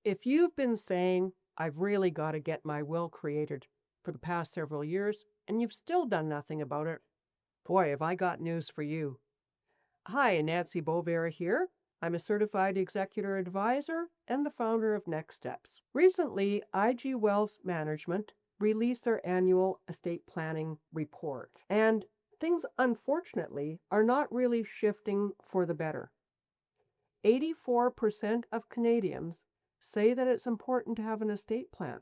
If you've been saying, I've really got to get my will created for the past several years, and you've still done nothing about it, boy, have I got news for you. Hi, Nancy Bovera here. I'm a certified executor advisor and the founder of NEXsteps. Recently, IG Wealth Management released their annual estate planning report, and things unfortunately are not really shifting for the better. 84% of Canadians say that it's important to have an estate plan,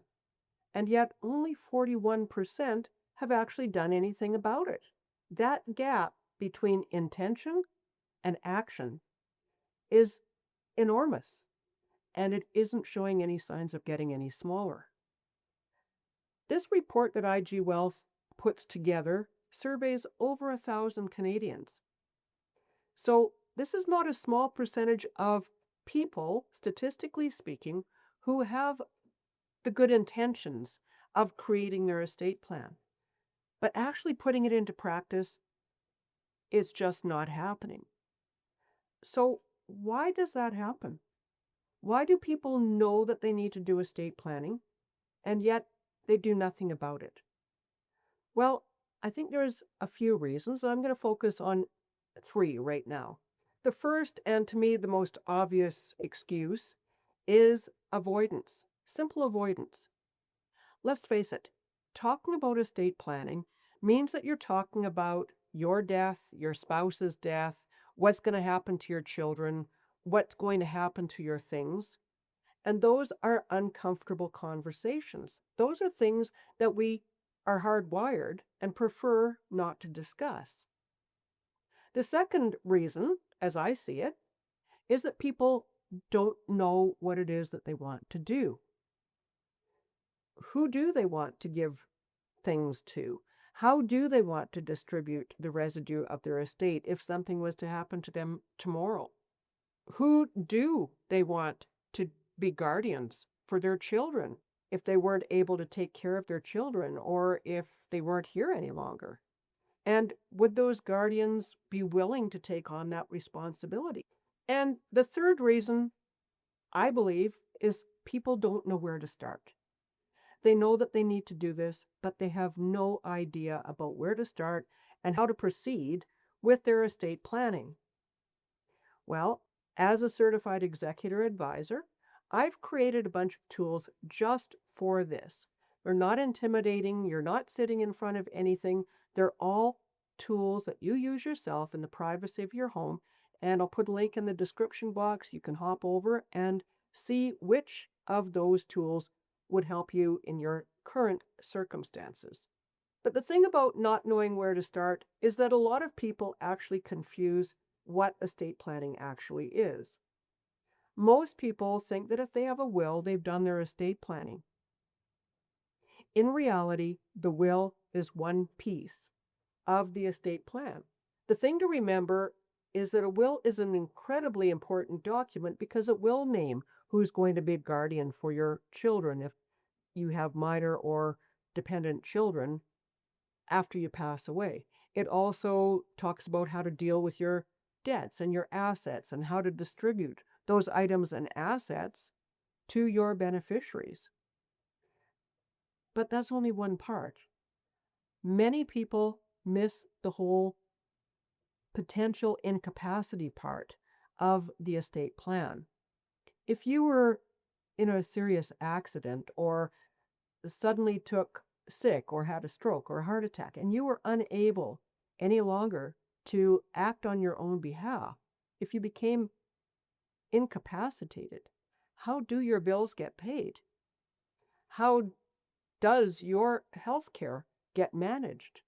and yet only 41% have actually done anything about it. That gap between intention and action is enormous, and it isn't showing any signs of getting any smaller. This report that IG Wealth puts together surveys over 1,000 Canadians. So this is not a small percentage of people, statistically speaking, who have the good intentions of creating their estate plan. But actually putting it into practice is just not happening. So why does that happen? Why do people know that they need to do estate planning, and yet they do nothing about it? Well, I think there's a few reasons. I'm going to focus on three right now. The first, and to me the most obvious excuse, is avoidance. Simple avoidance. Let's face it, talking about estate planning means that you're talking about your death, your spouse's death, what's going to happen to your children, what's going to happen to your things. And those are uncomfortable conversations. Those are things that we are hardwired and prefer not to discuss. The second reason, as I see it, is that people don't know what it is that they want to do. Who do they want to give things to? How do they want to distribute the residue of their estate if something was to happen to them tomorrow? Who do they want to be guardians for their children if they weren't able to take care of their children or if they weren't here any longer? And would those guardians be willing to take on that responsibility? And the third reason, I believe, is people don't know where to start. They know that they need to do this, but they have no idea about where to start and how to proceed with their estate planning. Well, as a certified executor advisor, I've created a bunch of tools just for this. They're not intimidating. You're not sitting in front of anything. They're all tools that you use yourself in the privacy of your home. And I'll put a link in the description box. You can hop over and see which of those tools would help you in your current circumstances. But the thing about not knowing where to start is that a lot of people actually confuse what estate planning actually is. Most people think that if they have a will, they've done their estate planning. In reality, the will is one piece of the estate plan. The thing to remember is that a will is an incredibly important document because it will name who's going to be a guardian for your children if you have minor or dependent children after you pass away. It also talks about how to deal with your debts and your assets and how to distribute those items and assets to your beneficiaries. But that's only one part. Many people miss the whole potential incapacity part of the estate plan. If you were in a serious accident or suddenly took sick or had a stroke or a heart attack and you were unable any longer to act on your own behalf, if you became incapacitated, how do your bills get paid? How does your health care get managed?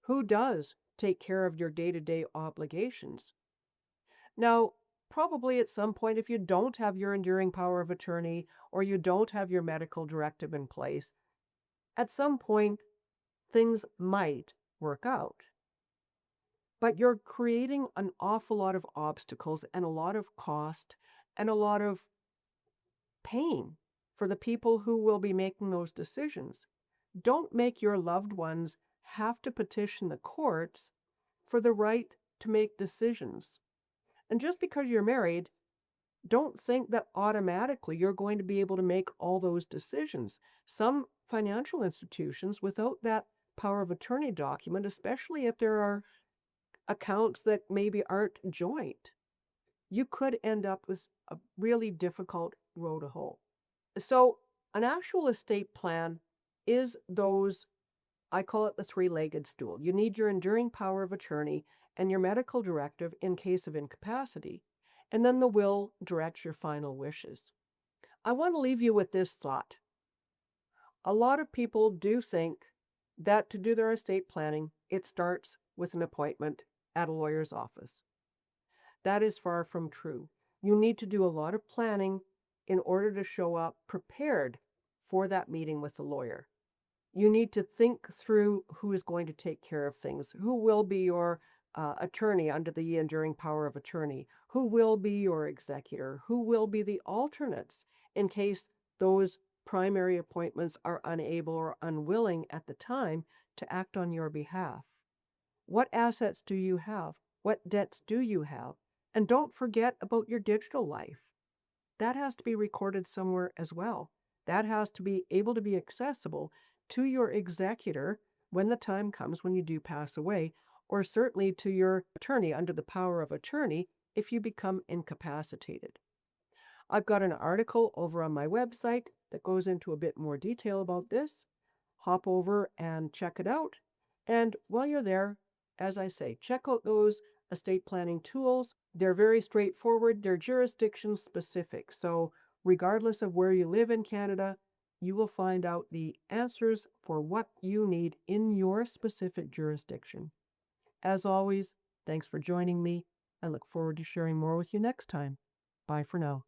Who does take care of your day-to-day obligations? Now, probably at some point, if you don't have your enduring power of attorney or you don't have your medical directive in place, at some point, things might work out. But you're creating an awful lot of obstacles and a lot of cost and a lot of pain for the people who will be making those decisions. Don't make your loved ones have to petition the courts for the right to make decisions. And just because you're married Don't think that automatically you're going to be able to make all those decisions. Some financial institutions, without that power of attorney document, especially if there are accounts that maybe aren't joint, you could end up with a really difficult row to hoe. So, an actual estate plan is those, I call it the three-legged stool. You need your enduring power of attorney and your medical directive in case of incapacity, and then the will directs your final wishes. I want to leave you with this thought. A lot of people do think that to do their estate planning, it starts with an appointment at a lawyer's office. That is far from true. You need to do a lot of planning in order to show up prepared for that meeting with the lawyer. You need to think through who is going to take care of things, who will be your attorney under the enduring power of attorney, who will be your executor, who will be the alternates in case those primary appointments are unable or unwilling at the time to act on your behalf. What assets do you have? What debts do you have? And don't forget about your digital life. That has to be recorded somewhere as well. That has to be able to be accessible to your executor when the time comes when you do pass away, or certainly to your attorney under the power of attorney if you become incapacitated. I've got an article over on my website that goes into a bit more detail about this. Hop over and check it out. And while you're there, as I say, check out those estate planning tools. They're very straightforward, they're jurisdiction specific. So, regardless of where you live in Canada, you will find out the answers for what you need in your specific jurisdiction. As always, thanks for joining me. I look forward to sharing more with you next time. Bye for now.